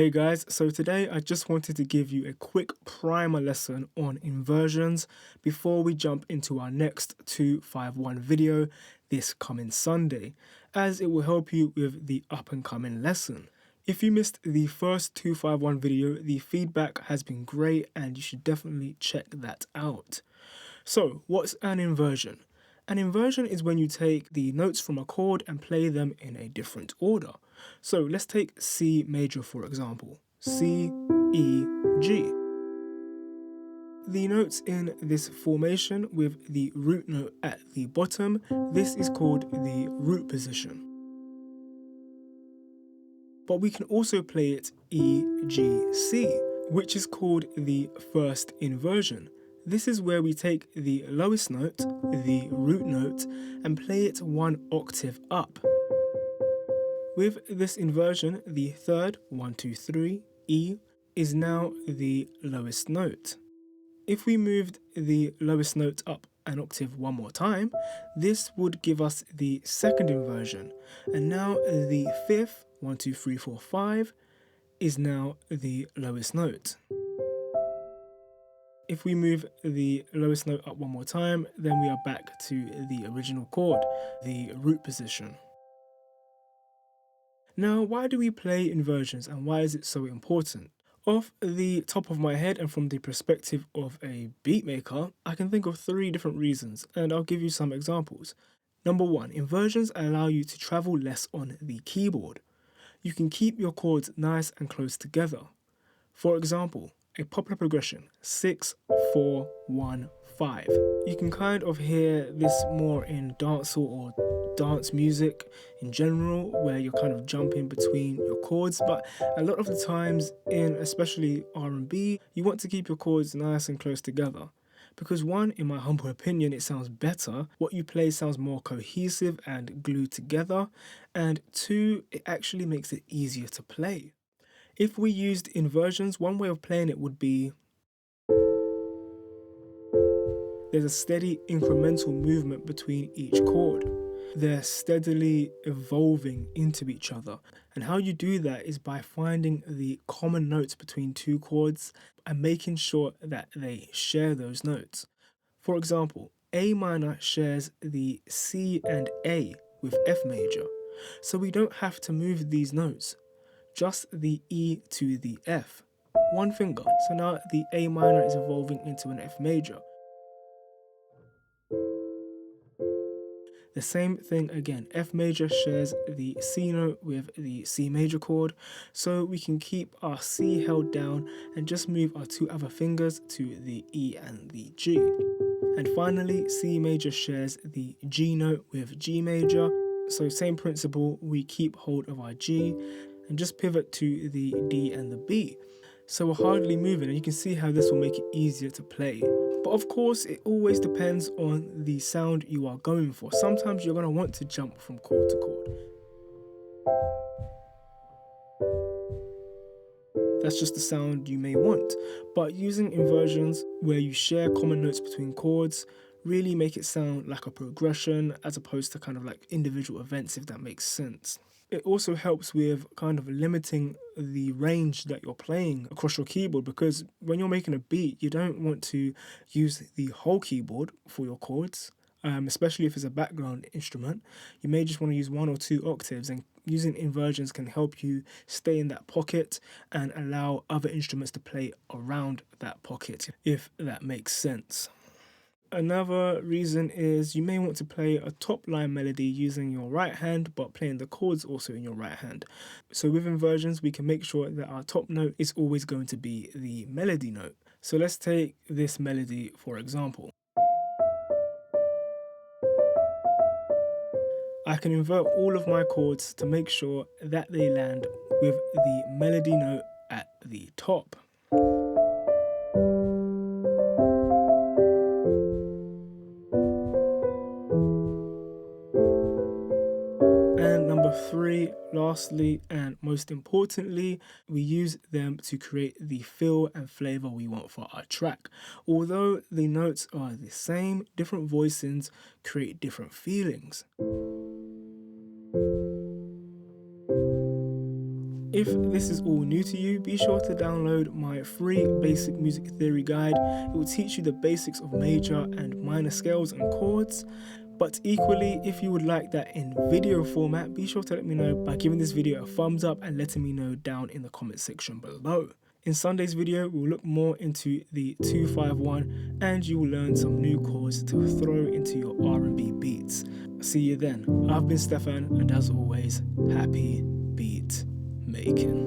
Hey guys, so today I just wanted to give you a quick primer lesson on inversions before we jump into our next 251 video this coming Sunday, as it will help you with the up and coming lesson. If you missed the first 251 video, the feedback has been great and you should definitely check that out. So, what's an inversion? An inversion is when you take the notes from a chord and play them in a different order. So let's take C major for example. C, E, G. The notes in this formation with the root note at the bottom, this is called the root position. But we can also play it E, G, C, which is called the first inversion. This is where we take the lowest note, the root note, and play it one octave up. With this inversion, the third, 1, 2, 3, E, is now the lowest note. If we moved the lowest note up an octave one more time, this would give us the second inversion. And now the fifth, 1, 2, 3, 4, 5, is now the lowest note. If we move the lowest note up one more time, then we are back to the original chord, the root position. Now, why do we play inversions and why is it so important? Off the top of my head and from the perspective of a beat maker, I can think of 3 different reasons, and I'll give you some examples. Number 1, inversions allow you to travel less on the keyboard. You can keep your chords nice and close together. For example, a popular progression, 6, 4, 1, 5. You can kind of hear this more in dancehall or dance music in general, where you're kind of jumping between your chords, but a lot of the times in especially R&B, you want to keep your chords nice and close together. Because one, in my humble opinion, it sounds better. What you play sounds more cohesive and glued together. And 2, it actually makes it easier to play. If we used inversions, one way of playing it would be there's a steady incremental movement between each chord. They're steadily evolving into each other. And how you do that is by finding the common notes between 2 chords and making sure that they share those notes. For example, A minor shares the C and A with F major. So we don't have to move these notes. Just the E to the F. One finger. So now the A minor is evolving into an F major. The same thing again. F major shares the C note with the C major chord. So we can keep our C held down and just move our 2 other fingers to the E and the G. And finally, C major shares the G note with G major. So same principle, we keep hold of our G and just pivot to the D and the B. So we're hardly moving, and you can see how this will make it easier to play. But of course, it always depends on the sound you are going for. Sometimes you're going to want to jump from chord to chord. That's just the sound you may want. But using inversions where you share common notes between chords really make it sound like a progression as opposed to kind of like individual events, if that makes sense. It also helps with kind of limiting the range that you're playing across your keyboard, because when you're making a beat, you don't want to use the whole keyboard for your chords, especially if it's a background instrument. You may just want to use 1 or 2 octaves, and using inversions can help you stay in that pocket and allow other instruments to play around that pocket, if that makes sense. Another reason is you may want to play a top line melody using your right hand, but playing the chords also in your right hand. So with inversions, we can make sure that our top note is always going to be the melody note. So let's take this melody for example. I can invert all of my chords to make sure that they land with the melody note at the top. And number 3, lastly and most importantly, we use them to create the feel and flavor we want for our track. Although the notes are the same, different voicings create different feelings. If this is all new to you, be sure to download my free basic music theory guide. It will teach you the basics of major and minor scales and chords. But equally, if you would like that in video format, be sure to let me know by giving this video a thumbs up and letting me know down in the comment section below. In Sunday's video, we'll look more into the 2-5-1 and you will learn some new chords to throw into your R&B beats. See you then. I've been Stefan, and as always, happy beat making.